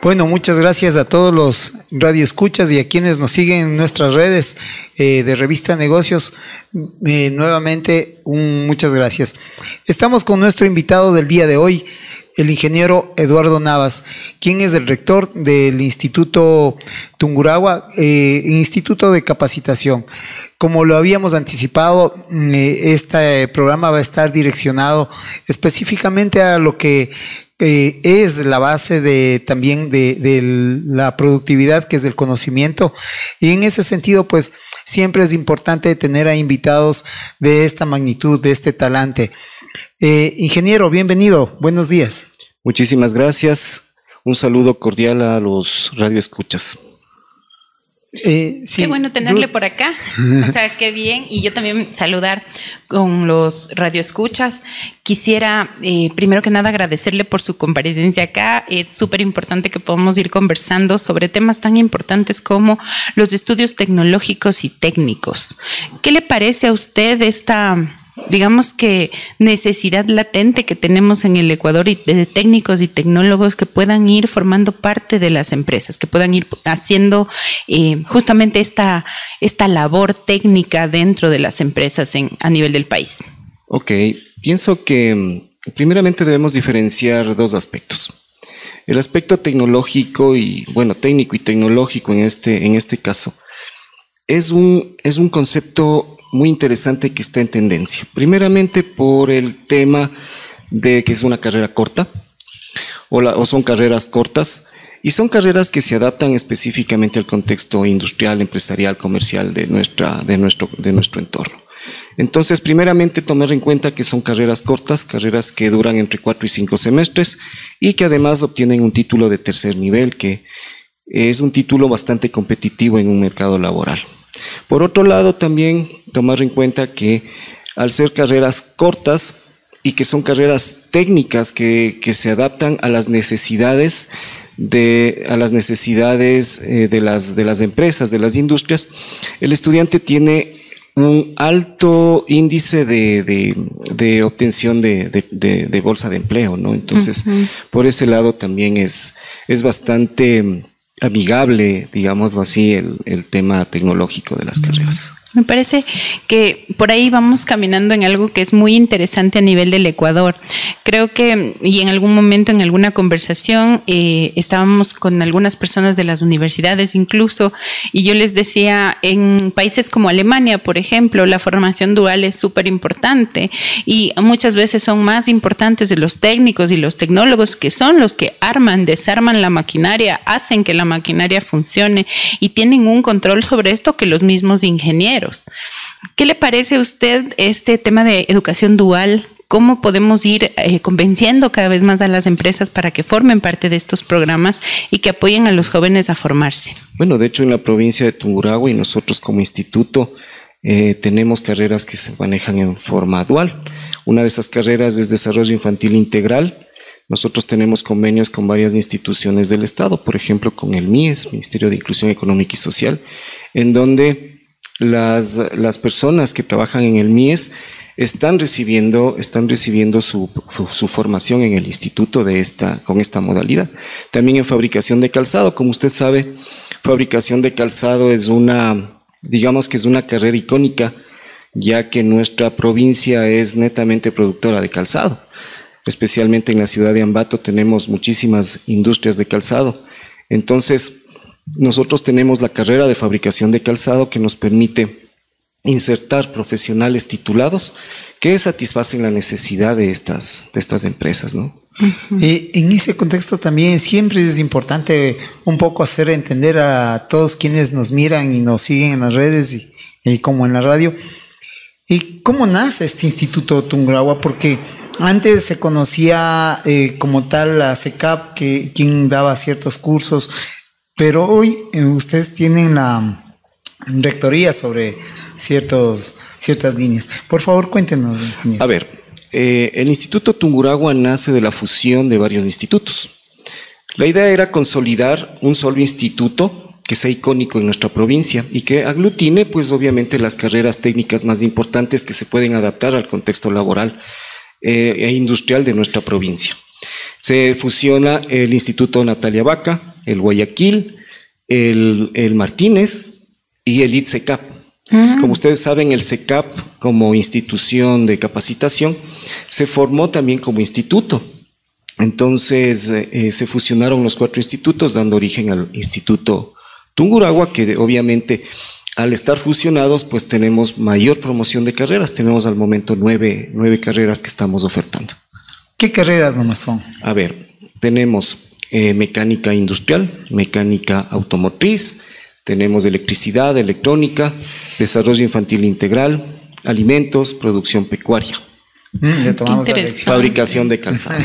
Bueno, muchas gracias a todos los radioescuchas y a quienes nos siguen en nuestras redes de Revista Negocios. Nuevamente, muchas gracias. Estamos con nuestro invitado del día de hoy, el ingeniero Eduardo Navas, quien es el rector del Instituto Tungurahua, Instituto de Capacitación. Como lo habíamos anticipado, este programa va a estar direccionado específicamente a lo que es la base también de la productividad, que es el conocimiento, y en ese sentido pues siempre es importante tener a invitados de esta magnitud, de este talante. Ingeniero, bienvenido, buenos días. Muchísimas gracias, un saludo cordial a los radioescuchas. Sí, qué bueno tenerle por acá, o sea, qué bien, y yo también saludar con los radioescuchas. Quisiera primero que nada agradecerle por su comparecencia acá. Es súper importante que podamos ir conversando sobre temas tan importantes como los estudios tecnológicos y técnicos. ¿Qué le parece a usted esta, digamos que, necesidad latente que tenemos en el Ecuador y de técnicos y tecnólogos que puedan ir formando parte de las empresas, que puedan ir haciendo justamente esta labor técnica dentro de las empresas a nivel del país? Ok, pienso que primeramente debemos diferenciar dos aspectos. El aspecto tecnológico y, bueno, técnico y tecnológico en este caso es un concepto muy interesante que está en tendencia. Primeramente por el tema de que es una carrera corta o son carreras cortas, y son carreras que se adaptan específicamente al contexto industrial, empresarial, comercial de nuestro entorno. Entonces, primeramente tomar en cuenta que son carreras cortas, carreras que duran entre 4 y 5 semestres y que además obtienen un título de tercer nivel, que es un título bastante competitivo en un mercado laboral. Por otro lado, también tomar en cuenta que al ser carreras cortas y que son carreras técnicas que se adaptan a las necesidades de las empresas, de las industrias, el estudiante tiene un alto índice de obtención de bolsa de empleo, ¿no? Entonces, por ese lado también es bastante amigable, digámoslo así, el tema tecnológico de las carreras. Me parece que por ahí vamos caminando en algo que es muy interesante a nivel del Ecuador. Creo que, y en algún momento en alguna conversación, estábamos con algunas personas de las universidades incluso, y yo les decía, en países como Alemania, por ejemplo, la formación dual es súper importante y muchas veces son más importantes de los técnicos y los tecnólogos, que son los que arman, desarman la maquinaria, hacen que la maquinaria funcione y tienen un control sobre esto que los mismos ingenieros. ¿Qué le parece a usted este tema de educación dual? ¿Cómo podemos ir convenciendo cada vez más a las empresas para que formen parte de estos programas y que apoyen a los jóvenes a formarse? Bueno, de hecho en la provincia de Tungurahua y nosotros como instituto tenemos carreras que se manejan en forma dual. Una de esas carreras es Desarrollo Infantil Integral. Nosotros tenemos convenios con varias instituciones del Estado, por ejemplo con el MIES, Ministerio de Inclusión Económica y Social, en donde las personas que trabajan en el MIES están recibiendo su formación en el instituto con esta modalidad. También en fabricación de calzado, como usted sabe, fabricación de calzado digamos que es una carrera icónica, ya que nuestra provincia es netamente productora de calzado. Especialmente en la ciudad de Ambato tenemos muchísimas industrias de calzado. Entonces, nosotros tenemos la carrera de fabricación de calzado que nos permite insertar profesionales titulados que satisfacen la necesidad de estas empresas, ¿no? En ese contexto también siempre es importante un poco hacer entender a todos quienes nos miran y nos siguen en las redes y como en la radio. ¿Y cómo nace este Instituto Tungurahua? Porque antes se conocía como tal la CECAP, quien daba ciertos cursos, pero hoy ustedes tienen la rectoría sobre ciertas líneas. Por favor, cuéntenos, ingeniero. A ver, el Instituto Tungurahua nace de la fusión de varios institutos. La idea era consolidar un solo instituto que sea icónico en nuestra provincia y que aglutine, pues obviamente, las carreras técnicas más importantes que se pueden adaptar al contexto laboral e industrial de nuestra provincia. Se fusiona el Instituto Natalia Vaca, el Guayaquil, el Martínez y el ITSECAP. Como ustedes saben, el CECAP como institución de capacitación se formó también como instituto. Entonces se fusionaron los 4 institutos dando origen al Instituto Tungurahua, que obviamente al estar fusionados pues tenemos mayor promoción de carreras. Tenemos al momento 9 carreras que estamos ofertando. ¿Qué carreras nomás son? A ver, tenemos mecánica industrial, mecánica automotriz, tenemos electricidad, electrónica, desarrollo infantil integral, alimentos, producción pecuaria. Ya tomamos la lección. Fabricación de calzado.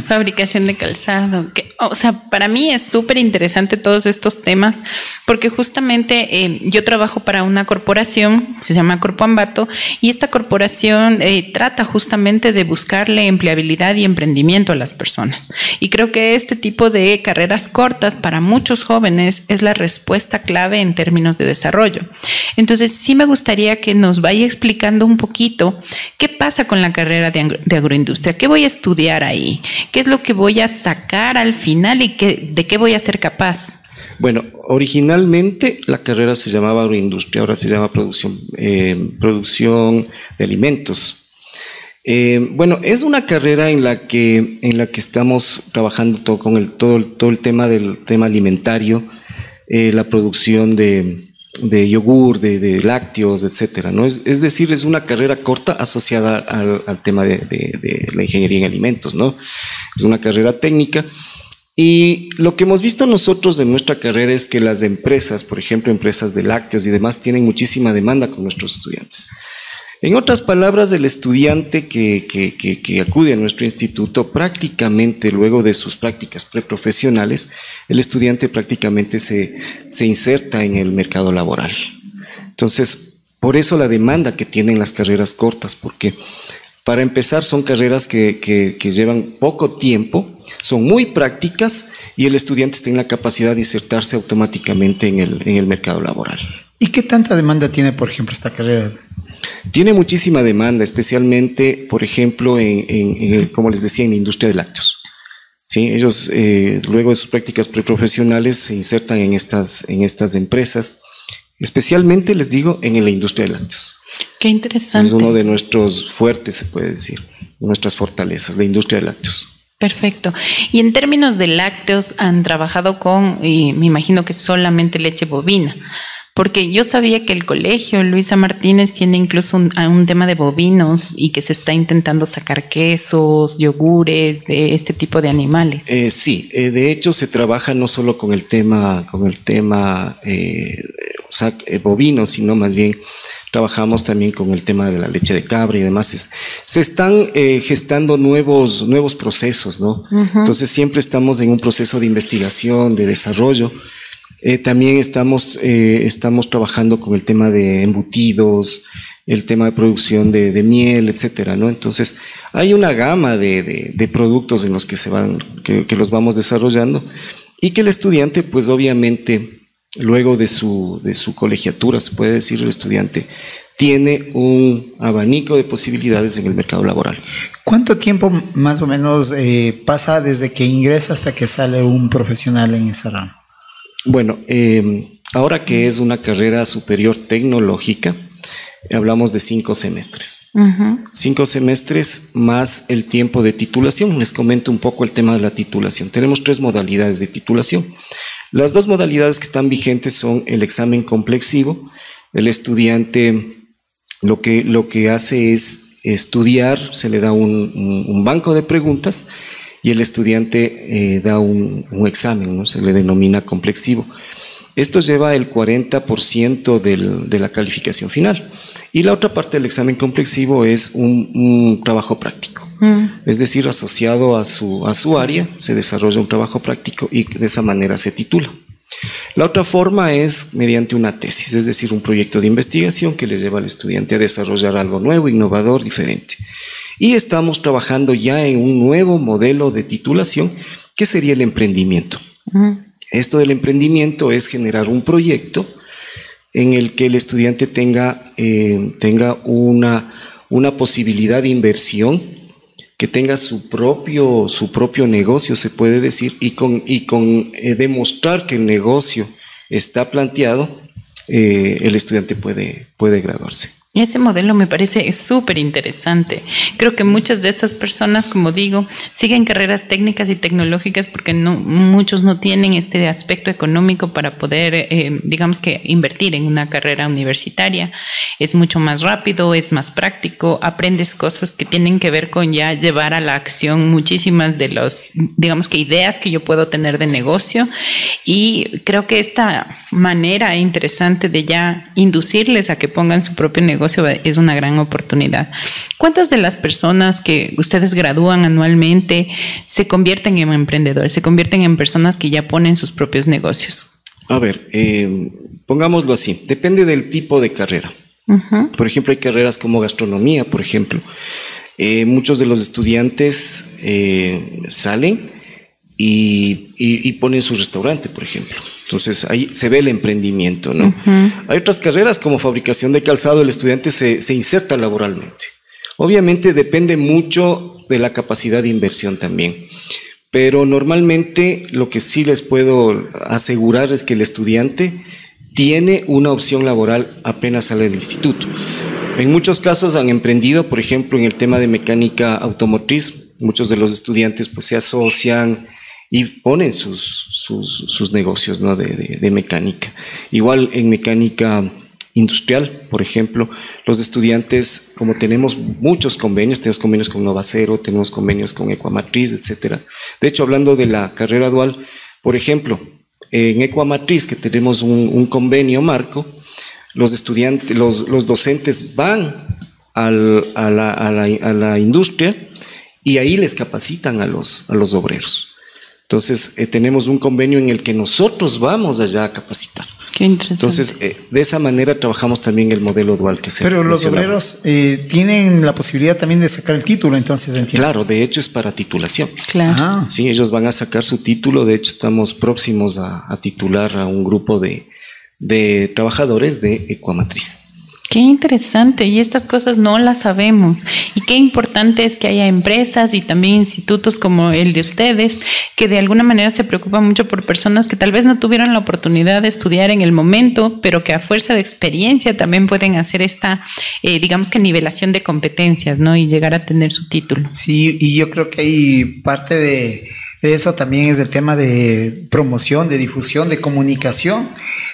Fabricación de calzado. O sea, para mí es súper interesante todos estos temas porque justamente yo trabajo para una corporación, se llama Corpo Ambato, y esta corporación trata justamente de buscarle empleabilidad y emprendimiento a las personas. Y creo que este tipo de carreras cortas para muchos jóvenes es la respuesta clave en términos de desarrollo. Entonces, sí me gustaría que nos vaya explicando un poquito qué pasa con la carrera de agroindustria. ¿Qué voy a estudiar ahí? ¿Qué es lo que voy a sacar al final y de qué voy a ser capaz? Bueno, originalmente la carrera se llamaba agroindustria, ahora se llama producción de alimentos. Bueno, es una carrera en la que estamos trabajando todo el tema del tema alimentario, la producción de yogur, de lácteos, etcétera, ¿no? Es decir, es una carrera corta asociada al tema de la ingeniería en alimentos, ¿no? Es una carrera técnica. Y lo que hemos visto nosotros de nuestra carrera es que las empresas, por ejemplo, empresas de lácteos y demás, tienen muchísima demanda con nuestros estudiantes. En otras palabras, el estudiante que acude a nuestro instituto, prácticamente luego de sus prácticas preprofesionales, el estudiante prácticamente se inserta en el mercado laboral. Entonces, por eso la demanda que tienen las carreras cortas, porque para empezar son carreras que llevan poco tiempo, son muy prácticas y el estudiante está en la capacidad de insertarse automáticamente en el mercado laboral. ¿Y qué tanta demanda tiene, por ejemplo, esta carrera? Tiene muchísima demanda, especialmente, por ejemplo, como les decía, en la industria de lácteos. ¿Sí? Ellos, luego de sus prácticas preprofesionales, se insertan en estas empresas, especialmente, les digo, en la industria de lácteos. Qué interesante. Es uno de nuestros fuertes, se puede decir, nuestras fortalezas, la industria de lácteos. Perfecto. Y en términos de lácteos, han trabajado y me imagino que solamente leche bovina. Porque yo sabía que el colegio Luisa Martínez tiene incluso un tema de bovinos y que se está intentando sacar quesos, yogures de este tipo de animales. Sí, de hecho se trabaja no solo con el tema bovino, sino más bien trabajamos también con el tema de la leche de cabra y demás. Se están gestando nuevos procesos, ¿no? Entonces siempre estamos en un proceso de investigación, de desarrollo. También estamos trabajando con el tema de embutidos, el tema de producción de miel, etcétera, ¿no? Entonces, hay una gama de productos en los que que los vamos desarrollando y que el estudiante, pues obviamente, luego de su colegiatura, se puede decir, el estudiante tiene un abanico de posibilidades en el mercado laboral. ¿Cuánto tiempo más o menos pasa desde que ingresa hasta que sale un profesional en esa rama? Bueno, ahora que es una carrera superior tecnológica, hablamos de 5 semestres. 5 semestres más el tiempo de titulación. Les comento un poco el tema de la titulación. Tenemos 3 modalidades de titulación. Las 2 modalidades que están vigentes son el examen complexivo. El estudiante lo que hace es estudiar, se le da un banco de preguntas y el estudiante da un examen, ¿no? Se le denomina complexivo. Esto lleva el 40% de la calificación final. Y la otra parte del examen complexivo es un trabajo práctico. Es decir, asociado a su área, se desarrolla un trabajo práctico y de esa manera se titula. La otra forma es mediante una tesis, es decir, un proyecto de investigación que le lleva al estudiante a desarrollar algo nuevo, innovador, diferente. Y estamos trabajando ya en un nuevo modelo de titulación que sería el emprendimiento. Esto del emprendimiento es generar un proyecto en el que el estudiante tenga una posibilidad de inversión que tenga su propio negocio, se puede decir, y con demostrar que el negocio está planteado, el estudiante puede graduarse. Ese modelo me parece súper interesante. Creo que muchas de estas personas, como digo, siguen carreras técnicas y tecnológicas porque muchos no tienen este aspecto económico para poder, digamos que, invertir en una carrera universitaria. Es mucho más rápido, es más práctico, aprendes cosas que tienen que ver con ya llevar a la acción muchísimas de los, digamos que, ideas que yo puedo tener de negocio. Y creo que esta manera interesante de ya inducirles a que pongan su propio negocio es una gran oportunidad. ¿Cuántas de las personas que ustedes gradúan anualmente se convierten en emprendedores, se convierten en personas que ya ponen sus propios negocios? A ver, pongámoslo así, depende del tipo de carrera. Uh-huh. Por ejemplo, hay carreras como gastronomía, por ejemplo. Muchos de los estudiantes salen y ponen su restaurante, por ejemplo. Entonces ahí se ve el emprendimiento, ¿no? Uh-huh. Hay otras carreras como fabricación de calzado, el estudiante se inserta laboralmente. Obviamente depende mucho de la capacidad de inversión también, pero normalmente lo que sí les puedo asegurar es que el estudiante tiene una opción laboral apenas sale del instituto. En muchos casos han emprendido, por ejemplo, en el tema de mecánica automotriz, muchos de los estudiantes pues se asocian y ponen sus negocios, ¿no? de mecánica. Igual en mecánica industrial, por ejemplo, los estudiantes, como tenemos muchos convenios, tenemos convenios con Novacero, tenemos convenios con Ecuamatriz, etcétera. De hecho, hablando de la carrera dual, por ejemplo, en Ecuamatriz, que tenemos un convenio marco, los estudiantes, los docentes van a la industria y ahí les capacitan a los obreros. Entonces, tenemos un convenio en el que nosotros vamos allá a capacitar. Qué interesante. Entonces, de esa manera trabajamos también el modelo dual que se Pero los obreros tienen la posibilidad también de sacar el título, entonces entiendo. Claro, de hecho es para titulación. Claro. Ah. Sí, ellos van a sacar su título. De hecho, estamos próximos a titular a un grupo de trabajadores de Ecuamatriz. Qué interesante, y estas cosas no las sabemos. Y qué importante es que haya empresas y también institutos como el de ustedes, que de alguna manera se preocupan mucho por personas que tal vez no tuvieron la oportunidad de estudiar en el momento, pero que a fuerza de experiencia también pueden hacer esta, digamos que nivelación de competencias, ¿no? Y llegar a tener su título. Sí, y yo creo que hay parte de eso también es el tema de promoción, de difusión, de comunicación.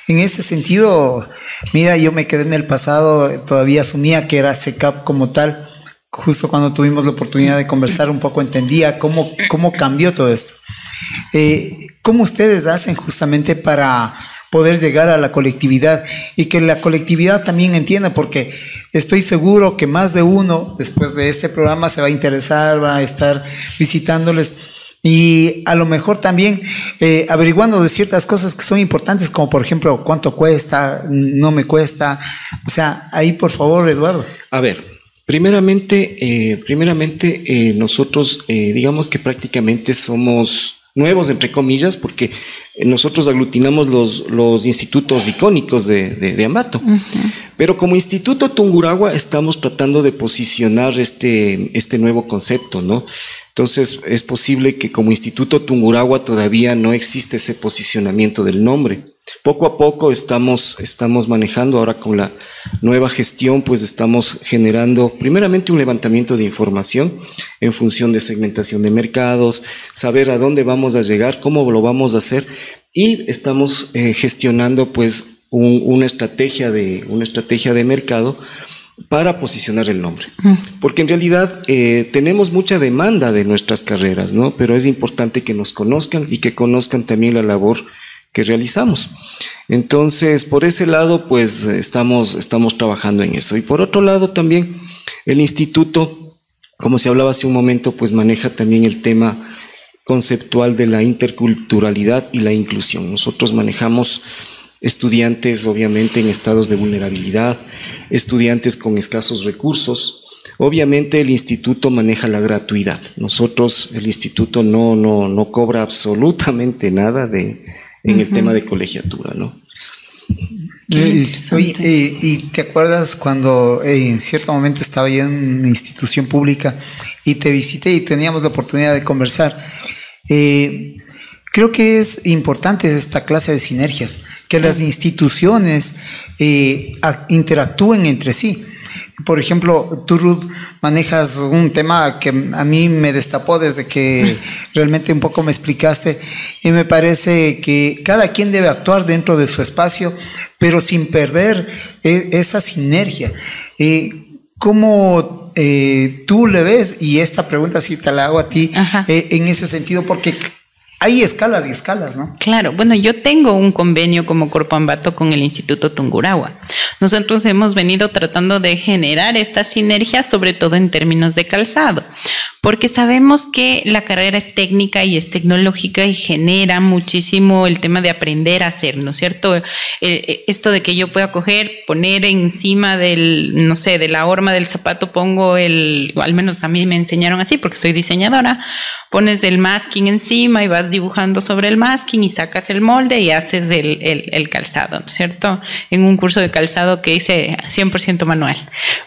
En ese sentido, mira, yo me quedé en el pasado, todavía asumía que era CECAP como tal. Justo cuando tuvimos la oportunidad de conversar un poco entendía cómo cambió todo esto. ¿Cómo ustedes hacen justamente para poder llegar a la colectividad y que la colectividad también entienda? Porque estoy seguro que más de uno después de este programa se va a interesar, va a estar visitándoles. Y a lo mejor también averiguando de ciertas cosas que son importantes, como por ejemplo, cuánto cuesta, no me cuesta. O sea, ahí por favor, Eduardo. A ver, primeramente nosotros digamos que prácticamente somos nuevos, entre comillas, porque nosotros aglutinamos los institutos icónicos de Ambato. Uh-huh. Pero como Instituto Tungurahua estamos tratando de posicionar este nuevo concepto, ¿no? Entonces, es posible que como Instituto Tungurahua todavía no existe ese posicionamiento del nombre. Poco a poco estamos manejando, ahora con la nueva gestión, pues estamos generando primeramente un levantamiento de información en función de segmentación de mercados, saber a dónde vamos a llegar, cómo lo vamos a hacer, y estamos gestionando pues una estrategia de mercado para posicionar el nombre. Porque en realidad tenemos mucha demanda de nuestras carreras, ¿no? Pero es importante que nos conozcan y que conozcan también la labor que realizamos. Entonces, por ese lado, pues estamos trabajando en eso. Y por otro lado también, el instituto, como se hablaba hace un momento, pues maneja también el tema conceptual de la interculturalidad y la inclusión. Nosotros manejamos estudiantes obviamente en estados de vulnerabilidad, estudiantes con escasos recursos. Obviamente el instituto maneja la gratuidad. Nosotros, el instituto no cobra absolutamente nada en el tema de colegiatura, ¿no? ¿Y te acuerdas cuando en cierto momento estaba yo en una institución pública y te visité y teníamos la oportunidad de conversar. Creo que es importante esta clase de sinergias, que las instituciones interactúen entre sí. Por ejemplo, tú, Ruth, manejas un tema que a mí me destapó desde que realmente un poco me explicaste, y me parece que cada quien debe actuar dentro de su espacio, pero sin perder esa sinergia. ¿Cómo tú le ves? Y esta pregunta sí te la hago a ti, en ese sentido, porque hay escalas y escalas, ¿no? Claro, bueno, yo tengo un convenio como Corpoambato con el Instituto Tungurahua. Nosotros hemos venido tratando de generar esta sinergia, sobre todo en términos de calzado, porque sabemos que la carrera es técnica y es tecnológica y genera muchísimo el tema de aprender a hacer, ¿no es cierto? Esto de que yo pueda coger, poner encima del, no sé, de la horma del zapato, pongo al menos a mí me enseñaron así porque soy diseñadora, pones el masking encima y vas dibujando sobre el masking y sacas el molde y haces el calzado, ¿no es cierto? En un curso de calzado que hice 100% manual.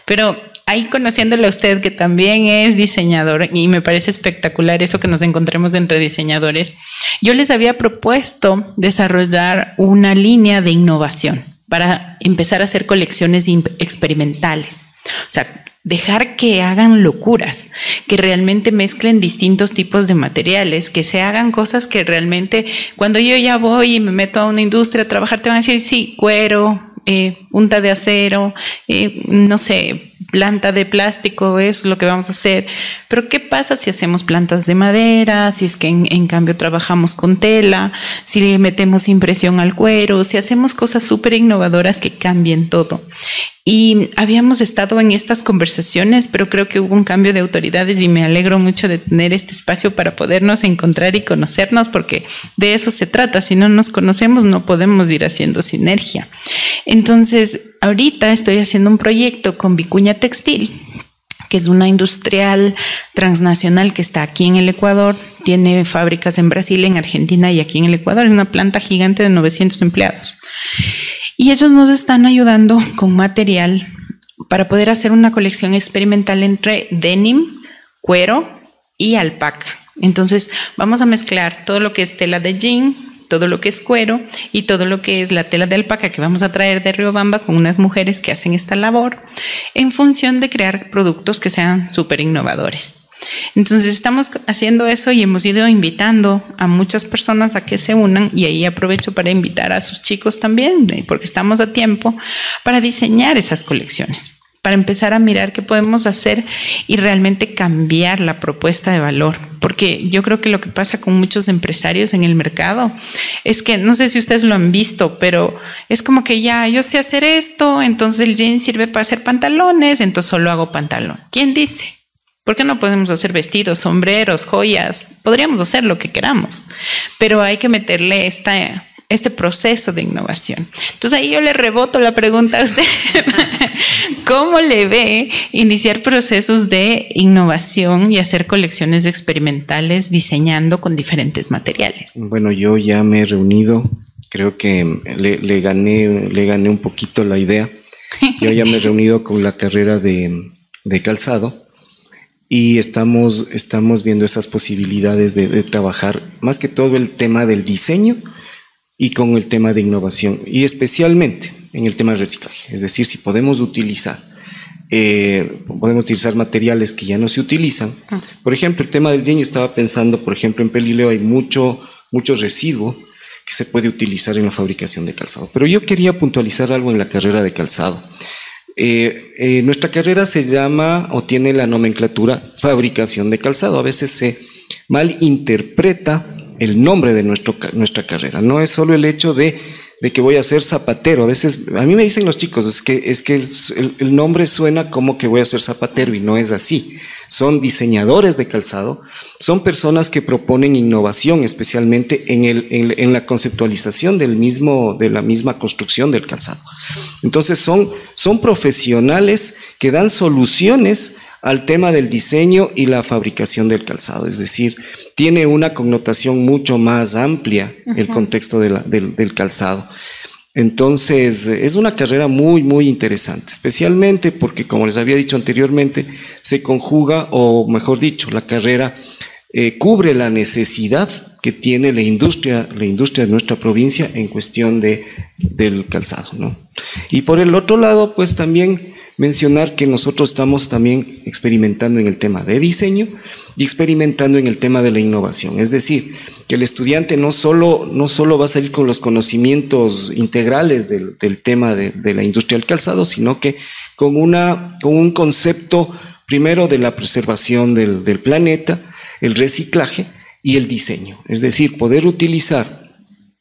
Pero ahí conociéndole a usted, que también es diseñador, y me parece espectacular eso que nos encontremos entre diseñadores, yo les había propuesto desarrollar una línea de innovación para empezar a hacer colecciones experimentales. O sea, dejar que hagan locuras, que realmente mezclen distintos tipos de materiales, que se hagan cosas que realmente, cuando yo ya voy y me meto a una industria a trabajar, te van a decir, sí, cuero, punta de acero, no sé, planta de plástico, es lo que vamos a hacer. Pero ¿qué pasa si hacemos plantas de madera? Si es que en cambio trabajamos con tela, si le metemos impresión al cuero, si hacemos cosas súper innovadoras que cambien todo. Y habíamos estado en estas conversaciones, pero creo que hubo un cambio de autoridades y me alegro mucho de tener este espacio para podernos encontrar y conocernos, porque de eso se trata. Si no nos conocemos, no podemos ir haciendo sinergia. Entonces, ahorita estoy haciendo un proyecto con Vicuña Textil, que es una industrial transnacional que está aquí en el Ecuador, tiene fábricas en Brasil, en Argentina y aquí en el Ecuador, es una planta gigante de 900 empleados. Y ellos nos están ayudando con material para poder hacer una colección experimental entre denim, cuero y alpaca. Entonces vamos a mezclar todo lo que es tela de jean, todo lo que es cuero y todo lo que es la tela de alpaca que vamos a traer de Riobamba con unas mujeres que hacen esta labor en función de crear productos que sean súper innovadores. Entonces estamos haciendo eso y hemos ido invitando a muchas personas a que se unan, y ahí aprovecho para invitar a sus chicos también, porque estamos a tiempo para diseñar esas colecciones, para empezar a mirar qué podemos hacer y realmente cambiar la propuesta de valor. Porque yo creo que lo que pasa con muchos empresarios en el mercado es que, no sé si ustedes lo han visto, pero es como que ya yo sé hacer esto, entonces el jean sirve para hacer pantalones, entonces solo hago pantalón. ¿Quién dice? ¿Por qué no podemos hacer vestidos, sombreros, joyas? Podríamos hacer lo que queramos, pero hay que meterle este proceso de innovación. Entonces ahí yo le reboto la pregunta a usted. ¿Cómo le ve iniciar procesos de innovación y hacer colecciones experimentales diseñando con diferentes materiales? Bueno, yo ya me he reunido, creo que le gané un poquito la idea. Yo ya me he reunido con la carrera de calzado. Y estamos viendo esas posibilidades de trabajar más que todo el tema del diseño y con el tema de innovación, y especialmente en el tema del reciclaje. Es decir, si podemos utilizar materiales que ya no se utilizan. Por ejemplo, el tema del jean, yo estaba pensando, por ejemplo, en Pelileo hay mucho residuo que se puede utilizar en la fabricación de calzado. Pero yo quería puntualizar algo en la carrera de calzado. Nuestra carrera se llama o tiene la nomenclatura fabricación de calzado. A veces se malinterpreta el nombre de nuestra carrera. No es solo el hecho de que voy a ser zapatero. A veces, a mí me dicen los chicos, es que el nombre suena como que voy a ser zapatero, y no es así. Son diseñadores de calzado, son personas que proponen innovación, especialmente en la conceptualización de la misma construcción del calzado. Entonces son profesionales que dan soluciones al tema del diseño y la fabricación del calzado. Es decir, tiene una connotación mucho más amplia el contexto del calzado. Entonces, es una carrera muy, muy interesante, especialmente porque, como les había dicho anteriormente, se conjuga, o mejor dicho, la carrera cubre la necesidad que tiene la industria de nuestra provincia en cuestión del calzado, ¿no? Y por el otro lado, pues también mencionar que nosotros estamos también experimentando en el tema de diseño y experimentando en el tema de la innovación. Es decir, que el estudiante no solo va a salir con los conocimientos integrales del tema de la industria del calzado, sino que con un concepto primero de la preservación del planeta, el reciclaje y el diseño. Es decir, poder utilizar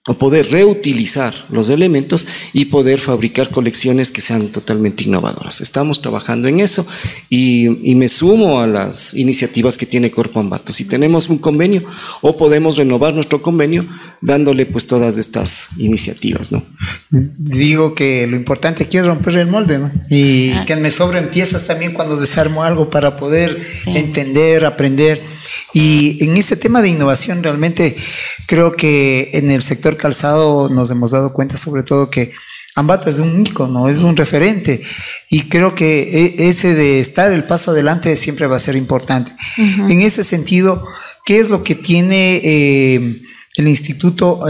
o poder reutilizar los elementos y poder fabricar colecciones que sean totalmente innovadoras. Estamos trabajando en eso y me sumo a las iniciativas que tiene Corpo Ambato. Si tenemos un convenio o podemos renovar nuestro convenio dándole pues todas estas iniciativas, ¿no? Digo que lo importante aquí es romper el molde, ¿no? Y que me sobren piezas también cuando desarmo algo para poder entender, aprender. Y en ese tema de innovación realmente creo que en el sector calzado nos hemos dado cuenta sobre todo que Ambato es un ícono, es un referente y creo que ese de estar el paso adelante siempre va a ser importante. En ese sentido, ¿qué es lo que tiene el Instituto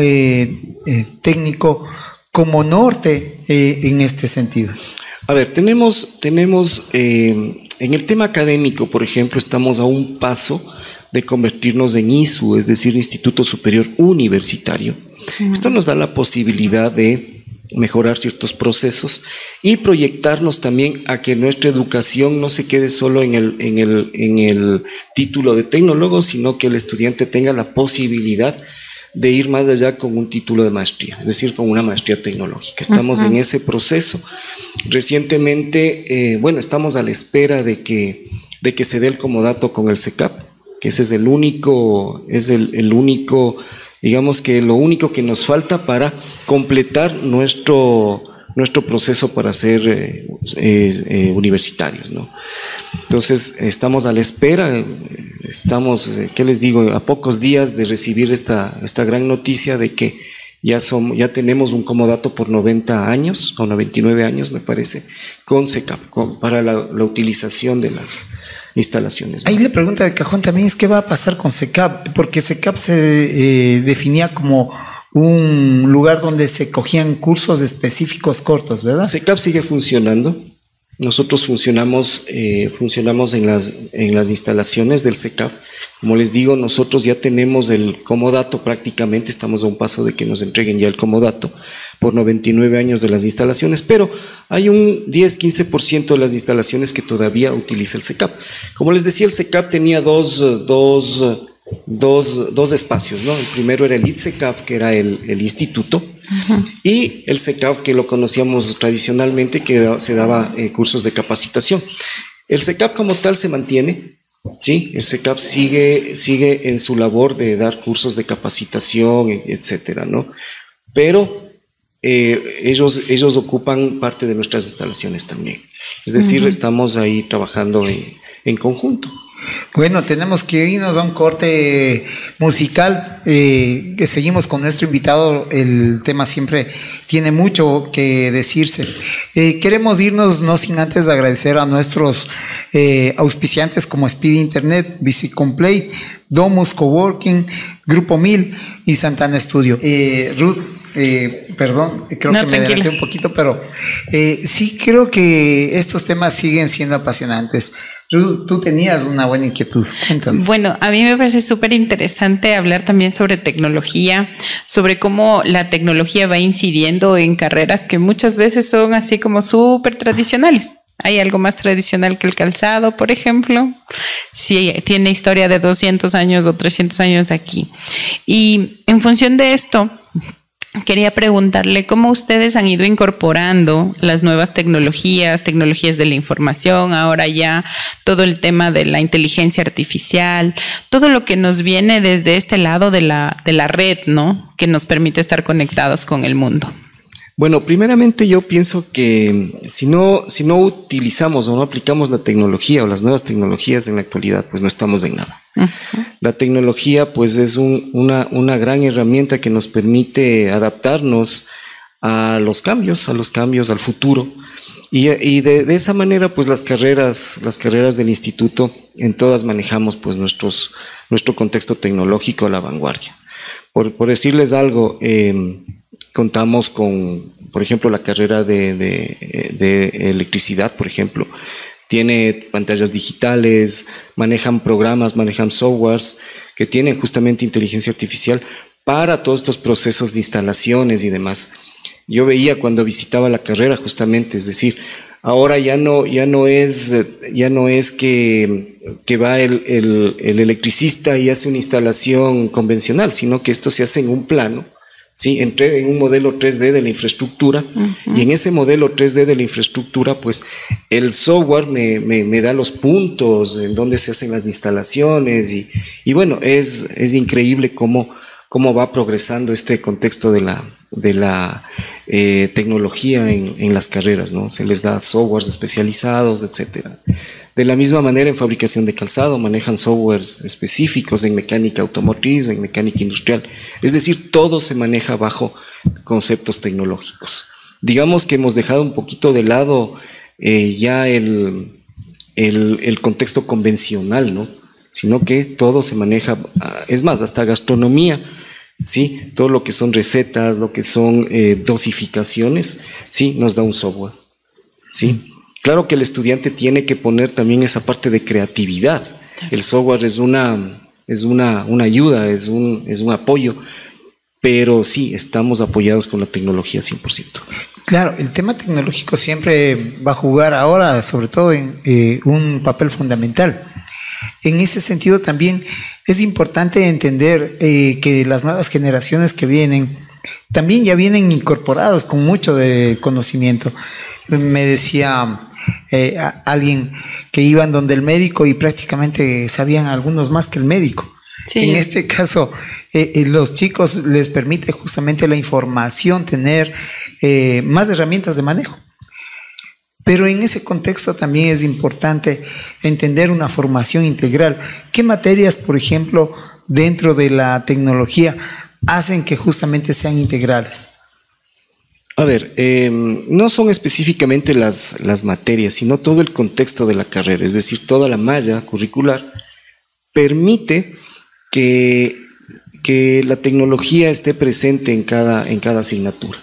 Técnico como norte en este sentido? A ver, tenemos en el tema académico, por ejemplo, estamos a un paso de convertirnos en ISU, es decir, Instituto Superior Universitario. Esto nos da la posibilidad de mejorar ciertos procesos y proyectarnos también a que nuestra educación no se quede solo en el título de tecnólogo, sino que el estudiante tenga la posibilidad de ir más allá con un título de maestría, es decir, con una maestría tecnológica. Estamos en ese proceso. Recientemente, estamos a la espera de que se dé el comodato con el CECAP, que ese es el único, digamos que lo único que nos falta para completar nuestro proceso para ser universitarios, ¿no? Entonces, estamos a la espera, estamos, ¿qué les digo?, a pocos días de recibir esta gran noticia de que ya tenemos un comodato por 90 años, o 99 años, me parece, con CECAP, para la utilización de las instalaciones, ¿no? Ahí la pregunta de cajón también es qué va a pasar con CECAP, porque CECAP se definía como un lugar donde se cogían cursos específicos cortos, ¿verdad? CECAP sigue funcionando. Nosotros funcionamos en las instalaciones del CECAP. Como les digo, nosotros ya tenemos el comodato prácticamente, estamos a un paso de que nos entreguen ya el comodato por 99 años de las instalaciones, pero hay un 10-15% de las instalaciones que todavía utiliza el CECAP. Como les decía, el CECAP tenía dos espacios, ¿no? El primero era el ITCECAP, que era el instituto, y el CECAP, que lo conocíamos tradicionalmente, que se daba cursos de capacitación. El CECAP como tal se mantiene. Sí, el CECAP sigue en su labor de dar cursos de capacitación, etcétera, ¿no? Pero ellos ocupan parte de nuestras instalaciones también. Es decir, estamos ahí trabajando en conjunto. Bueno, tenemos que irnos a un corte musical, que seguimos con nuestro invitado. El tema siempre tiene mucho que decirse. Queremos irnos no sin antes agradecer a nuestros auspiciantes como Speedy Internet, Bicicomplay, Domus Coworking, Grupo 1000 y Santana Studio. Ruth, perdón, creo que me adelanté un poquito, pero sí creo que estos temas siguen siendo apasionantes. Tú tenías una buena inquietud. Cuéntanos. Bueno, a mí me parece súper interesante hablar también sobre tecnología, sobre cómo la tecnología va incidiendo en carreras que muchas veces son así como súper tradicionales. Hay algo más tradicional que el calzado, por ejemplo. Sí, tiene historia de 200 años o 300 años aquí. Y en función de esto, quería preguntarle cómo ustedes han ido incorporando las nuevas tecnologías de la información, ahora ya todo el tema de la inteligencia artificial, todo lo que nos viene desde este lado de la red, ¿no? Que nos permite estar conectados con el mundo. Bueno, primeramente yo pienso que si no utilizamos o no aplicamos la tecnología o las nuevas tecnologías en la actualidad, pues no estamos en nada. La tecnología pues es una gran herramienta que nos permite adaptarnos a los cambios, al futuro. Y de esa manera, pues las carreras del instituto, en todas manejamos pues nuestro contexto tecnológico a la vanguardia. Por decirles algo, contamos con, por ejemplo, la carrera de electricidad, por ejemplo, tiene pantallas digitales, manejan programas, manejan softwares que tienen justamente inteligencia artificial para todos estos procesos de instalaciones y demás. Yo veía cuando visitaba la carrera justamente, es decir, ahora ya no es que va el electricista y hace una instalación convencional, sino que esto se hace en un plano, ¿sí? En un modelo 3D de la infraestructura, y en ese modelo 3D de la infraestructura, pues el software me da los puntos en donde se hacen las instalaciones, y bueno, es increíble cómo va progresando este contexto de la tecnología en las carreras, ¿no? Se les da softwares especializados, etcétera. De la misma manera, en fabricación de calzado manejan softwares específicos en mecánica automotriz, en mecánica industrial. Es decir, todo se maneja bajo conceptos tecnológicos. Digamos que hemos dejado un poquito de lado ya el contexto convencional, ¿no? Sino que todo se maneja, es más, hasta gastronomía, ¿sí? Todo lo que son recetas, lo que son dosificaciones, ¿sí? Nos da un software, ¿sí? Claro que el estudiante tiene que poner también esa parte de creatividad. El software es una ayuda, es un apoyo, pero sí, estamos apoyados con la tecnología 100%. Claro, el tema tecnológico siempre va a jugar ahora, sobre todo, un papel fundamental. En ese sentido también es importante entender que las nuevas generaciones que vienen también ya vienen incorporados con mucho de conocimiento. Me decía alguien que iban donde el médico y prácticamente sabían algunos más que el médico. Sí. En este caso, los chicos les permite justamente la información tener más herramientas de manejo. Pero en ese contexto también es importante entender una formación integral. ¿Qué materias, por ejemplo, dentro de la tecnología hacen que justamente sean integrales? A ver, no son específicamente las materias, sino todo el contexto de la carrera, es decir, toda la malla curricular permite que la tecnología esté presente en cada asignatura.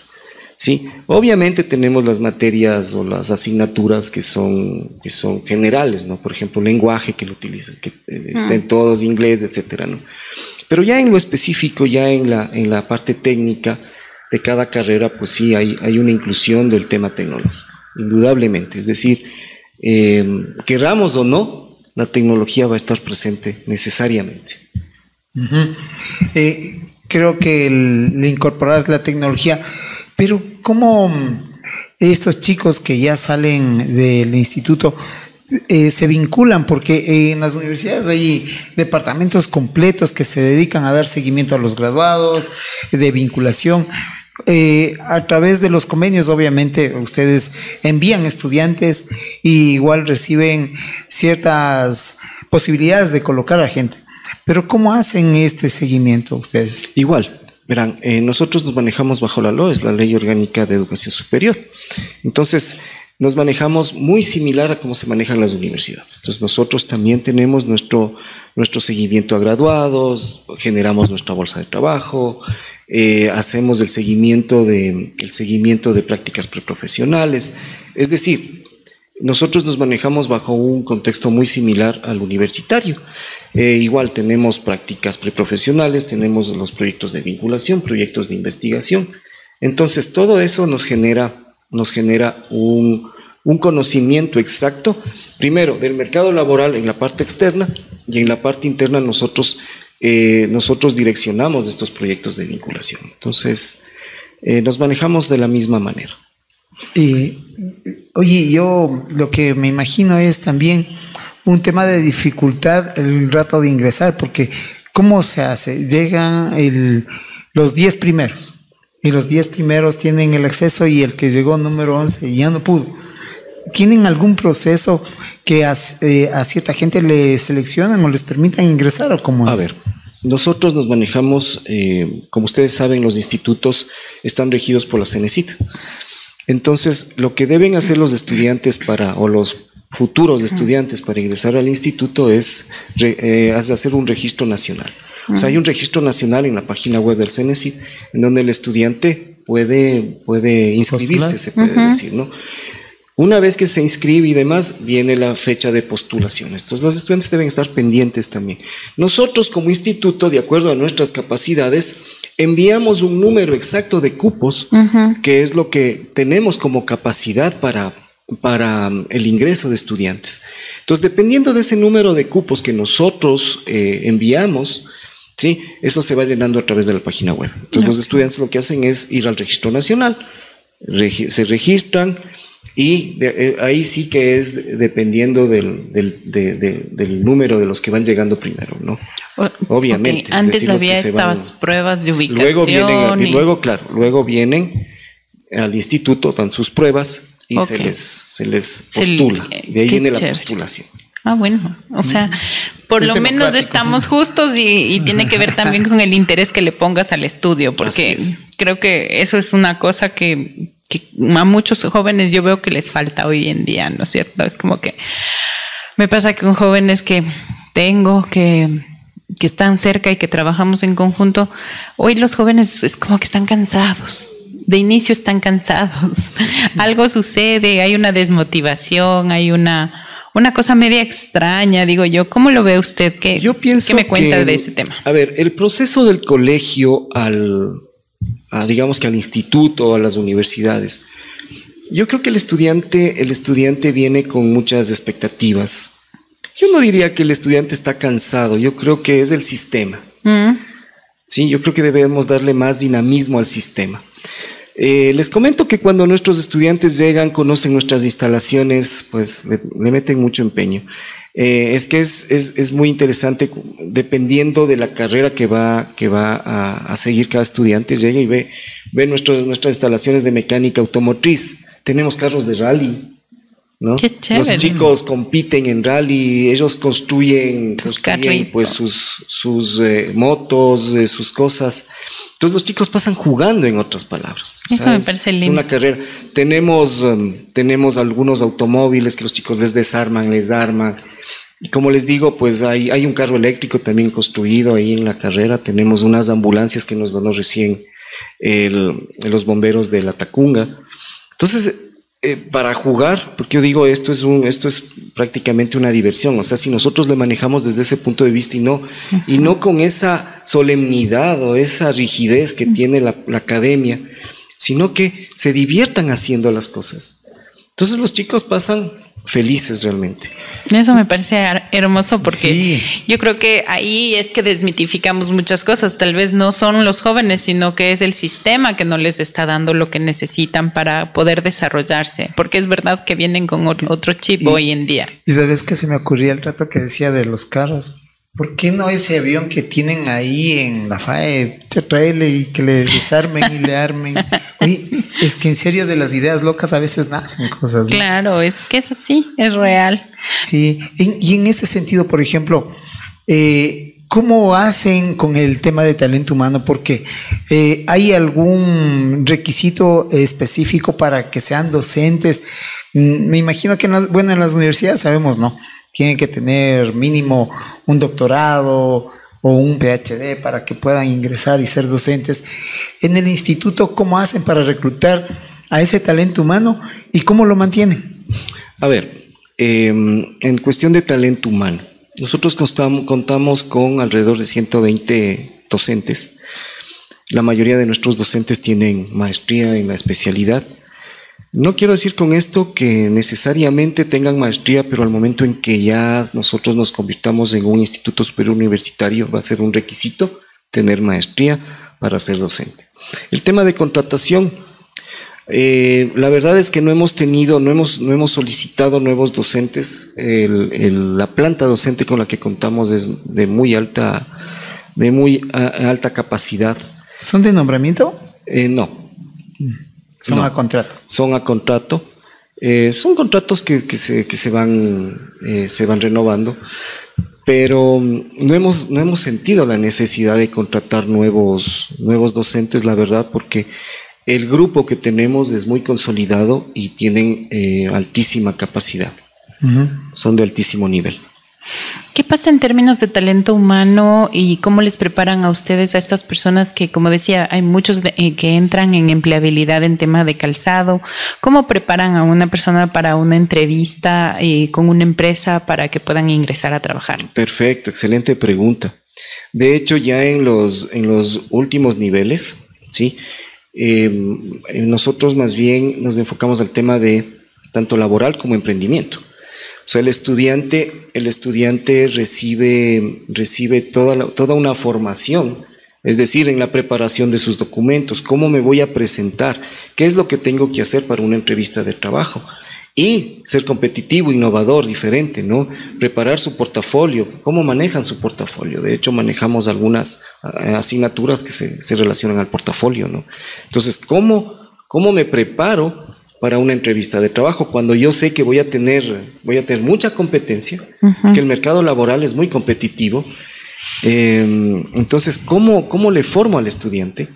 Sí, obviamente tenemos las materias o las asignaturas que son generales, ¿no? Por ejemplo, lenguaje que lo utilizan, que está en todos, inglés, etcétera, ¿no? Pero ya en lo específico, ya en la parte técnica de cada carrera, pues sí hay una inclusión del tema tecnológico, indudablemente. Es decir, querramos o no, la tecnología va a estar presente necesariamente. Creo que el incorporar la tecnología. Pero ¿cómo estos chicos que ya salen del instituto se vinculan? Porque en las universidades hay departamentos completos que se dedican a dar seguimiento a los graduados, de vinculación. A través de los convenios, obviamente, ustedes envían estudiantes y igual reciben ciertas posibilidades de colocar a gente. Pero ¿cómo hacen este seguimiento ustedes? Igual. Verán, nosotros nos manejamos bajo la LOE, es la Ley Orgánica de Educación Superior. Entonces, nos manejamos muy similar a cómo se manejan las universidades. Entonces, nosotros también tenemos nuestro seguimiento a graduados, generamos nuestra bolsa de trabajo, hacemos el seguimiento de prácticas preprofesionales. Es decir, nosotros nos manejamos bajo un contexto muy similar al universitario. Igual tenemos prácticas preprofesionales, tenemos los proyectos de vinculación, proyectos de investigación. Entonces, todo eso nos genera un conocimiento exacto, primero, del mercado laboral en la parte externa, y en la parte interna nosotros direccionamos estos proyectos de vinculación. Entonces, nos manejamos de la misma manera. Oye, yo lo que me imagino es también un tema de dificultad el rato de ingresar, porque ¿cómo se hace? Llegan los 10 primeros, y los 10 primeros tienen el acceso, y el que llegó número 11 ya no pudo. ¿Tienen algún proceso que a cierta gente le seleccionan o les permitan ingresar, o cómo es? A ver, nosotros nos manejamos, como ustedes saben, los institutos están regidos por la Cenecit. Entonces, lo que deben hacer los estudiantes o los futuros estudiantes para ingresar al instituto es hacer un registro nacional. O sea, hay un registro nacional en la página web del Cenecit en donde el estudiante puede inscribirse, se puede decir, ¿no? Una vez que se inscribe y demás, viene la fecha de postulaciones. Entonces, los estudiantes deben estar pendientes también. Nosotros, como instituto, de acuerdo a nuestras capacidades, enviamos un número exacto de cupos, que es lo que tenemos como capacidad para el ingreso de estudiantes. Entonces, dependiendo de ese número de cupos que nosotros enviamos, ¿sí? Eso se va llenando a través de la página web. Entonces, los estudiantes lo que hacen es ir al registro nacional, se registran, y ahí sí que es dependiendo del número de los que van llegando primero, ¿no? Obviamente. Okay. Antes había estas pruebas de ubicación. Luego vienen al instituto, dan sus pruebas y se les postula. De ahí viene la postulación. Ah, bueno, o sea, por lo menos estamos justos y tiene que ver también con el interés que le pongas al estudio, porque creo que eso es una cosa que a muchos jóvenes yo veo que les falta hoy en día, ¿no es cierto? Es como que me pasa con jóvenes que tengo, que están cerca y que trabajamos en conjunto, hoy los jóvenes es como que están cansados. De inicio están cansados. Algo sucede, hay una desmotivación, hay una cosa media extraña, digo yo. ¿Cómo lo ve usted? ¿Qué me cuenta de ese tema? A ver, el proceso del colegio digamos que al instituto, a las universidades, yo creo que el estudiante viene con muchas expectativas. Yo no diría que el estudiante está cansado, yo creo que es el sistema. Sí, yo creo que debemos darle más dinamismo al sistema. Les comento que cuando nuestros estudiantes llegan, conocen nuestras instalaciones, pues le meten mucho empeño. Es que es muy interesante, dependiendo de la carrera que va a seguir cada estudiante, llega y ve nuestras instalaciones de mecánica automotriz. Tenemos carros de rally, ¿no? Qué chévere. Los chicos compiten en rally, ellos construyen pues sus motos, sus cosas. Entonces los chicos pasan jugando, en otras palabras. Eso me parece lindo. Es una carrera. Tenemos algunos automóviles que los chicos les arman. Y como les digo, pues hay un carro eléctrico también construido ahí en la carrera. Tenemos unas ambulancias que nos donó recién los bomberos de la Tacunga. Entonces, para jugar, porque yo digo, esto es prácticamente una diversión. O sea, si nosotros le manejamos desde ese punto de vista y no con esa solemnidad o esa rigidez que tiene la academia, sino que se diviertan haciendo las cosas. Entonces los chicos pasan felices realmente. Eso me parece hermoso, porque yo creo que ahí es que desmitificamos muchas cosas. Tal vez no son los jóvenes, sino que es el sistema que no les está dando lo que necesitan para poder desarrollarse, porque es verdad que vienen con otro chip hoy en día. Y sabes que se me ocurría el rato que decía de los carros. ¿Por qué no ese avión que tienen ahí en la FAE, traerle y que le desarmen y le armen? Oye, es que en serio, de las ideas locas a veces nacen cosas, ¿no? Claro, es que es así, es real. Sí, y en ese sentido, por ejemplo, ¿cómo hacen con el tema de talento humano? Porque ¿hay algún requisito específico para que sean docentes? Me imagino que en las universidades sabemos, ¿no? Tienen que tener mínimo un doctorado o un PhD para que puedan ingresar y ser docentes. En el instituto, ¿cómo hacen para reclutar a ese talento humano y cómo lo mantienen? A ver, en cuestión de talento humano, nosotros contamos con alrededor de 120 docentes. La mayoría de nuestros docentes tienen maestría en la especialidad. No quiero decir con esto que necesariamente tengan maestría, pero al momento en que ya nosotros nos convirtamos en un instituto superior universitario, va a ser un requisito tener maestría para ser docente. El tema de contratación, la verdad es que no hemos solicitado nuevos docentes. La planta docente con la que contamos es de muy alta capacidad. ¿Son de nombramiento? No. Son a contrato. Son a contrato. Son contratos que se van renovando. pero no hemos sentido la necesidad de contratar nuevos docentes, la verdad, porque el grupo que tenemos es muy consolidado y tienen altísima capacidad. Son de altísimo nivel. ¿Qué pasa en términos de talento humano y cómo les preparan a ustedes, a estas personas que, como decía, hay muchos que entran en empleabilidad en tema de calzado? ¿Cómo preparan a una persona para una entrevista con una empresa para que puedan ingresar a trabajar? Perfecto, excelente pregunta. De hecho, ya en los últimos niveles, ¿sí? Nosotros más bien nos enfocamos al tema de tanto laboral como emprendimiento. O sea, el estudiante recibe toda una formación, es decir, en la preparación de sus documentos, cómo me voy a presentar, qué es lo que tengo que hacer para una entrevista de trabajo y ser competitivo, innovador, diferente, ¿no? Preparar su portafolio, cómo manejan su portafolio. De hecho, manejamos algunas asignaturas que se relacionan al portafolio, ¿no? Entonces, ¿cómo me preparo para una entrevista de trabajo cuando yo sé que voy a tener mucha competencia, que el mercado laboral es muy competitivo? Entonces, ¿cómo le formo al estudiante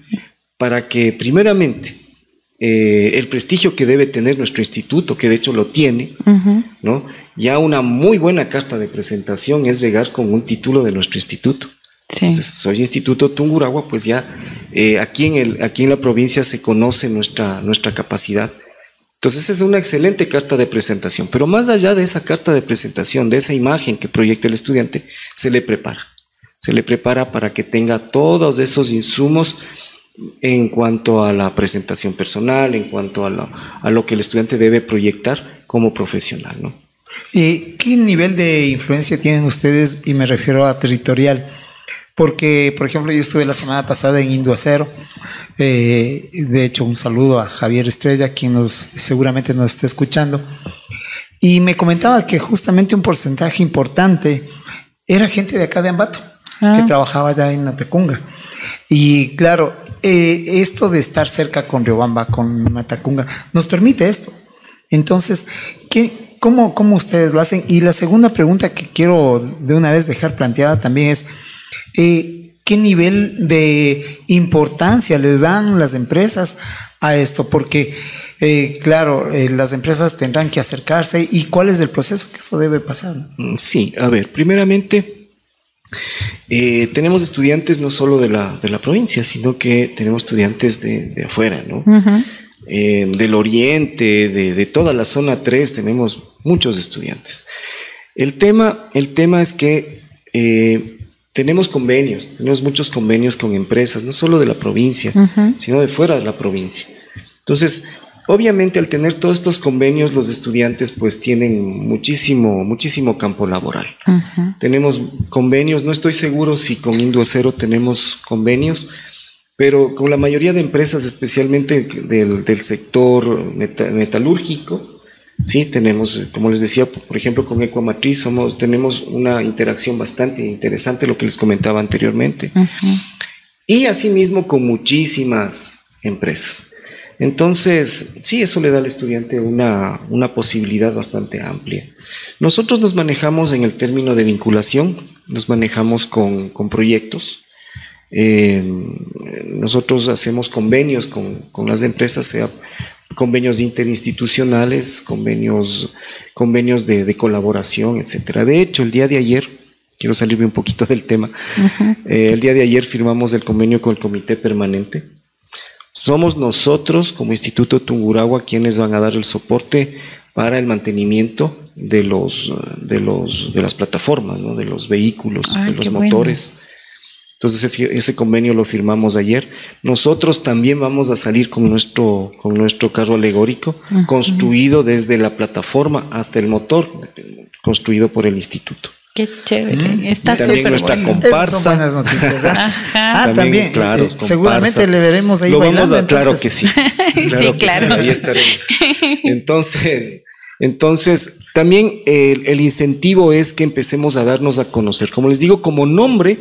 para que primeramente el prestigio que debe tener nuestro instituto, que de hecho lo tiene, ¿no? Ya una muy buena carta de presentación es llegar con un título de nuestro instituto. Sí. Entonces, soy Instituto Tungurahua, pues ya aquí en la provincia se conoce nuestra capacidad. Entonces es una excelente carta de presentación, pero más allá de esa carta de presentación, de esa imagen que proyecta el estudiante, se le prepara para que tenga todos esos insumos en cuanto a la presentación personal, en cuanto a lo que el estudiante debe proyectar como profesional, ¿no? ¿Qué nivel de influencia tienen ustedes? Y me refiero a territorial. Porque, por ejemplo, yo estuve la semana pasada en Induacero. De hecho, un saludo a Javier Estrella, quien seguramente nos está escuchando. Y me comentaba que justamente un porcentaje importante era gente de acá de Ambato, que trabajaba ya en Matacunga. Y claro, esto de estar cerca con Riobamba, con Matacunga, nos permite esto. Entonces, ¿cómo ustedes lo hacen? Y la segunda pregunta que quiero de una vez dejar planteada también es, ¿qué nivel de importancia les dan las empresas a esto? Porque, claro, las empresas tendrán que acercarse. ¿Y cuál es el proceso que eso debe pasar? Sí, a ver, primeramente, tenemos estudiantes no solo de la provincia, sino que tenemos estudiantes de afuera, ¿no? Del oriente, de toda la zona 3, tenemos muchos estudiantes. El tema es que tenemos muchos convenios con empresas, no solo de la provincia, sino de fuera de la provincia. Entonces, obviamente, al tener todos estos convenios, los estudiantes pues tienen muchísimo campo laboral. Tenemos convenios, no estoy seguro si con Induacero tenemos convenios, pero con la mayoría de empresas, especialmente del sector metalúrgico, sí, tenemos, como les decía, por ejemplo, con Ecuamatriz tenemos una interacción bastante interesante, lo que les comentaba anteriormente. Y asimismo con muchísimas empresas. Entonces, sí, eso le da al estudiante una posibilidad bastante amplia. Nosotros nos manejamos en el término de vinculación, nos manejamos con proyectos. Nosotros hacemos convenios con las empresas, sea convenios interinstitucionales, convenios de colaboración, etcétera. De hecho, el día de ayer, quiero salirme un poquito del tema, el día de ayer firmamos el convenio con el Comité Permanente. Somos nosotros, como Instituto Tungurahua, quienes van a dar el soporte para el mantenimiento de las plataformas, ¿no? De los vehículos, de los motores. Bueno. Entonces ese convenio lo firmamos ayer. Nosotros también vamos a salir con nuestro carro alegórico, construido desde la plataforma hasta el motor, construido por el instituto. Qué chévere. Está también nuestra bueno. comparsa. Esas son buenas noticias, ¿eh? Ajá. También, claro. Seguramente le veremos ahí lo bailando. Vamos a, claro que sí. Sí, claro. Sí, ahí estaremos. Entonces también el incentivo es que empecemos a darnos a conocer. Como les digo, como nombre,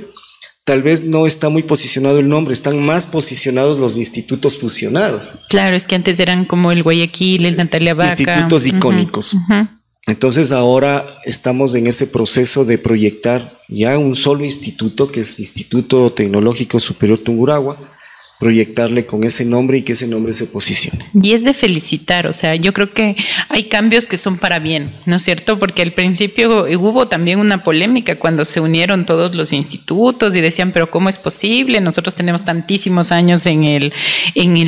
tal vez no está muy posicionado el nombre, están más posicionados los institutos fusionados. Claro, es que antes eran como el Guayaquil, el Natalia Vaca. Institutos icónicos. Entonces ahora estamos en ese proceso de proyectar ya un solo instituto, que es Instituto Tecnológico Superior Tungurahua, proyectarle con ese nombre y que ese nombre se posicione. Y es de felicitar, o sea, yo creo que hay cambios que son para bien, ¿no es cierto? Porque al principio hubo también una polémica cuando se unieron todos los institutos y decían, pero ¿cómo es posible? Nosotros tenemos tantísimos años en el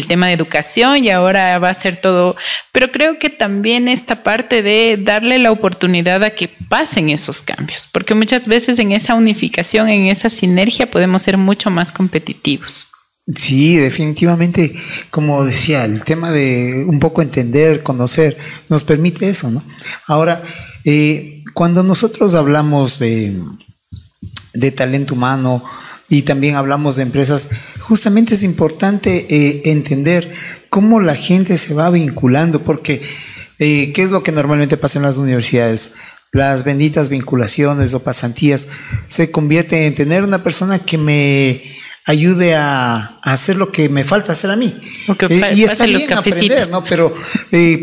tema de educación y ahora va a ser todo. Pero creo que también esta parte de darle la oportunidad a que pasen esos cambios, porque muchas veces en esa unificación, en esa sinergia podemos ser mucho más competitivos. Sí, definitivamente, como decía, el tema de un poco entender, conocer, nos permite eso, ¿no? Ahora, cuando nosotros hablamos de talento humano y también hablamos de empresas, justamente es importante entender cómo la gente se va vinculando, porque ¿qué es lo que normalmente pasa en las universidades? Las benditas vinculaciones o pasantías se convierten en tener una persona que me ayude a hacer lo que me falta hacer a mí. Y está bien aprender, ¿no? Pero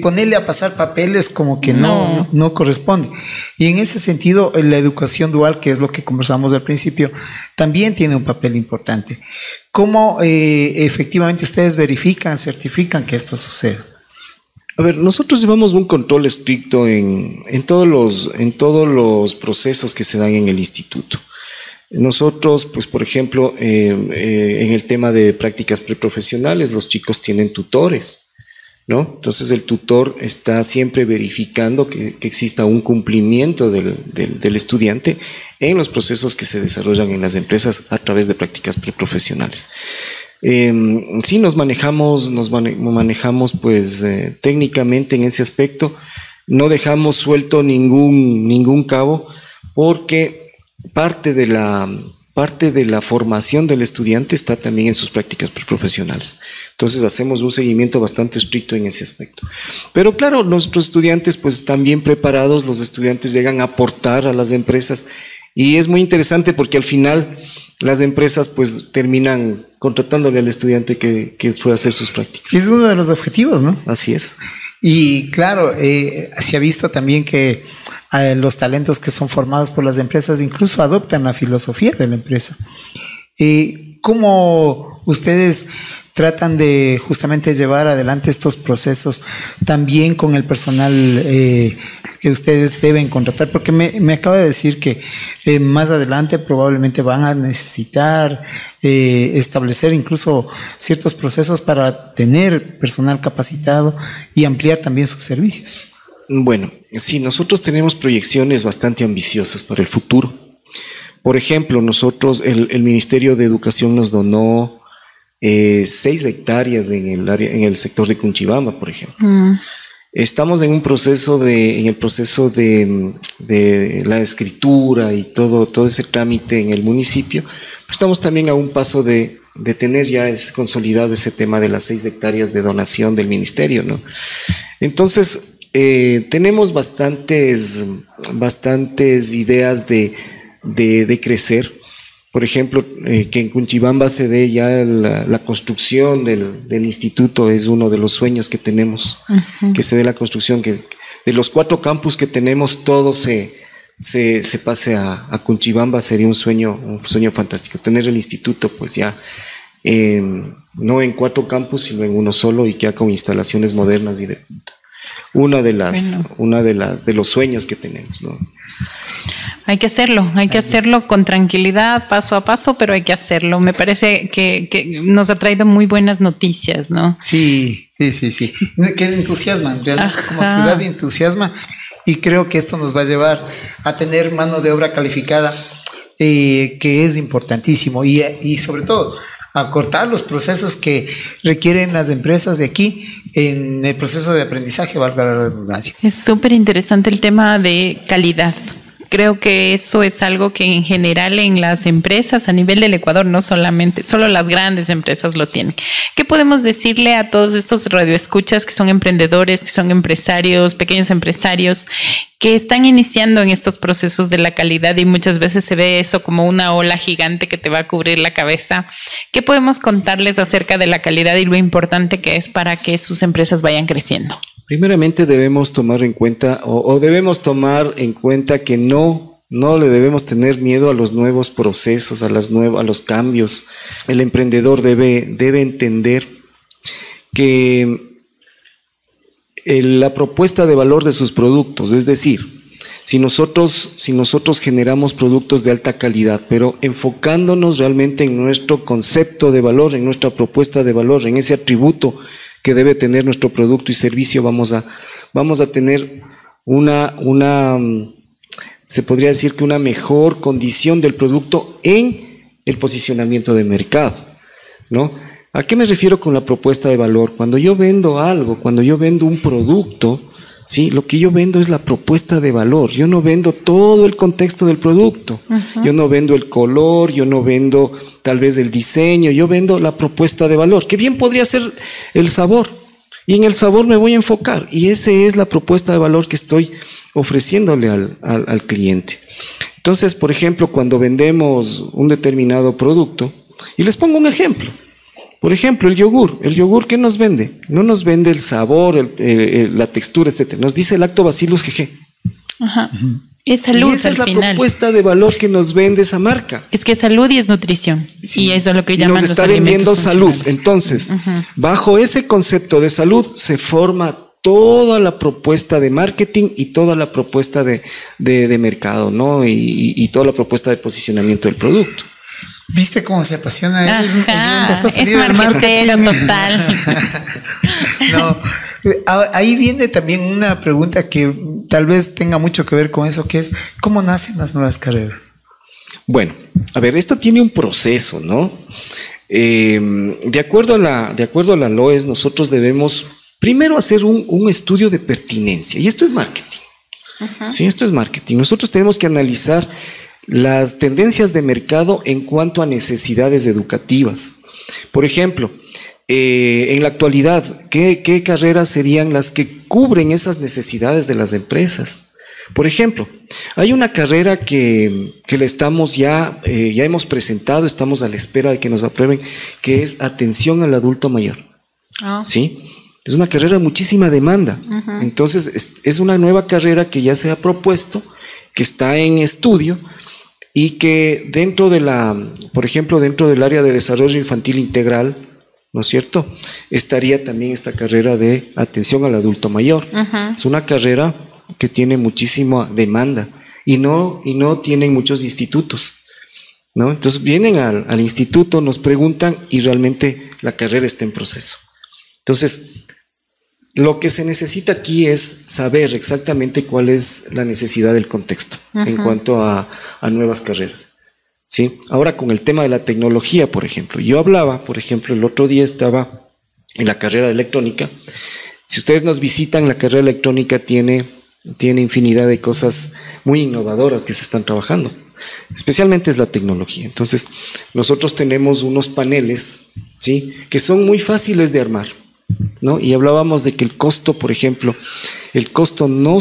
ponerle a pasar papeles como que no corresponde. Y en ese sentido, la educación dual, que es lo que conversamos al principio, también tiene un papel importante. ¿Cómo efectivamente ustedes verifican, certifican que esto suceda? A ver, nosotros llevamos un control estricto en todos los procesos que se dan en el instituto. Nosotros, pues por ejemplo, en el tema de prácticas preprofesionales, los chicos tienen tutores, ¿no? Entonces el tutor está siempre verificando que exista un cumplimiento del estudiante en los procesos que se desarrollan en las empresas a través de prácticas preprofesionales. Sí, nos manejamos pues técnicamente en ese aspecto, no dejamos suelto ningún cabo, porque parte de la formación del estudiante está también en sus prácticas preprofesionales. Entonces hacemos un seguimiento bastante estricto en ese aspecto. Pero claro, nuestros estudiantes pues están bien preparados, los estudiantes llegan a aportar a las empresas y es muy interesante porque al final las empresas pues terminan contratándole al estudiante que fue a hacer sus prácticas. Es uno de los objetivos, ¿no? Así es. Y claro, se ha visto también que los talentos que son formados por las empresas incluso adoptan la filosofía de la empresa. ¿Cómo ustedes tratan de justamente llevar adelante estos procesos también con el personal que ustedes deben contratar? Porque me acaba de decir que más adelante probablemente van a necesitar establecer incluso ciertos procesos para tener personal capacitado y ampliar también sus servicios. Bueno, sí, nosotros tenemos proyecciones bastante ambiciosas para el futuro. Por ejemplo, nosotros, el Ministerio de Educación nos donó 6 hectáreas en el sector de Cunchibamba, por ejemplo. Estamos en el proceso de la escritura y todo ese trámite en el municipio. Estamos también a un paso de tener ya consolidado ese tema de las 6 hectáreas de donación del ministerio, ¿no? Entonces, tenemos bastantes ideas de crecer. Por ejemplo, que en Cunchibamba se dé ya la construcción del instituto es uno de los sueños que tenemos, que se dé la construcción, que de los 4 campus que tenemos, todo se pase a Cunchibamba. Sería un sueño fantástico, tener el instituto pues ya no en 4 campus, sino en uno solo y ya con instalaciones modernas y de punta. Una de los sueños que tenemos, ¿no? Hay que hacerlo con tranquilidad, paso a paso, pero hay que hacerlo. Me parece que nos ha traído muy buenas noticias, ¿no? Sí. Que entusiasman, realmente. Ajá. Como ciudad entusiasma, y creo que esto nos va a llevar a tener mano de obra calificada, que es importantísimo, y sobre todo acortar los procesos que requieren las empresas de aquí en el proceso de aprendizaje, valga la redundancia. Es súper interesante el tema de calidad. Creo que eso es algo que en general en las empresas a nivel del Ecuador, no solamente, solo las grandes empresas lo tienen. ¿Qué podemos decirle a todos estos radioescuchas que son emprendedores, que son empresarios, pequeños empresarios, que están iniciando en estos procesos de la calidad y muchas veces se ve eso como una ola gigante que te va a cubrir la cabeza? ¿Qué podemos contarles acerca de la calidad y lo importante que es para que sus empresas vayan creciendo? Primeramente debemos tomar en cuenta o debemos tomar en cuenta que no le debemos tener miedo a los nuevos procesos, a los cambios. El emprendedor debe entender que la propuesta de valor de sus productos, es decir, si nosotros generamos productos de alta calidad, pero enfocándonos realmente en nuestro concepto de valor, en nuestra propuesta de valor, en ese atributo que debe tener nuestro producto y servicio, vamos a tener se podría decir que una mejor condición del producto en el posicionamiento de mercado, ¿no? ¿A qué me refiero con la propuesta de valor? Cuando yo vendo algo, cuando yo vendo un producto, ¿sí? Lo que yo vendo es la propuesta de valor. Yo no vendo todo el contexto del producto. Yo no vendo el color, yo no vendo tal vez el diseño, yo vendo la propuesta de valor, que bien podría ser el sabor. Y en el sabor me voy a enfocar. Y esa es la propuesta de valor que estoy ofreciéndole al cliente. Entonces, por ejemplo, cuando vendemos un determinado producto, y les pongo un ejemplo. Por ejemplo, el yogur, ¿qué nos vende? No nos vende el sabor, la textura, etcétera. Nos dice Lactobacillus GG. Ajá. Es salud. Y esa es la propuesta de valor que nos vende esa marca. Es que salud y es nutrición. Sí. Y eso es lo que llaman nos está vendiendo salud. Entonces, bajo ese concepto de salud se forma toda la propuesta de marketing y toda la propuesta de mercado, ¿no? Y toda la propuesta de posicionamiento del producto. ¿Viste cómo se apasiona? Ajá, es marketero total. No, ahí viene también una pregunta que tal vez tenga mucho que ver con eso, que es ¿cómo nacen las nuevas carreras? Bueno, a ver, esto tiene un proceso, ¿no? De acuerdo a la LOES, nosotros debemos primero hacer un estudio de pertinencia, y esto es marketing. Sí, esto es marketing. Nosotros tenemos que analizar las tendencias de mercado en cuanto a necesidades educativas. Por ejemplo, en la actualidad, ¿qué carreras serían las que cubren esas necesidades de las empresas? Por ejemplo, hay una carrera que le estamos ya hemos presentado, estamos a la espera de que nos aprueben, que es atención al adulto mayor. ¿Sí? Es una carrera de muchísima demanda. Entonces, es una nueva carrera que ya se ha propuesto, que está en estudio, y que dentro por ejemplo, dentro del área de desarrollo infantil integral, ¿no es cierto?, estaría también esta carrera de atención al adulto mayor. Es una carrera que tiene muchísima demanda y no tienen muchos institutos, ¿no? Entonces vienen al instituto, nos preguntan y realmente la carrera está en proceso. Entonces, lo que se necesita aquí es saber exactamente cuál es la necesidad del contexto en cuanto a nuevas carreras, ¿sí? Ahora, con el tema de la tecnología, por ejemplo, yo hablaba, por ejemplo, el otro día estaba en la carrera de electrónica. Si ustedes nos visitan, la carrera de electrónica tiene infinidad de cosas muy innovadoras que se están trabajando, especialmente es la tecnología. Entonces, nosotros tenemos unos paneles, ¿sí?, que son muy fáciles de armar, ¿no? Y hablábamos de que el costo, por ejemplo, el costo no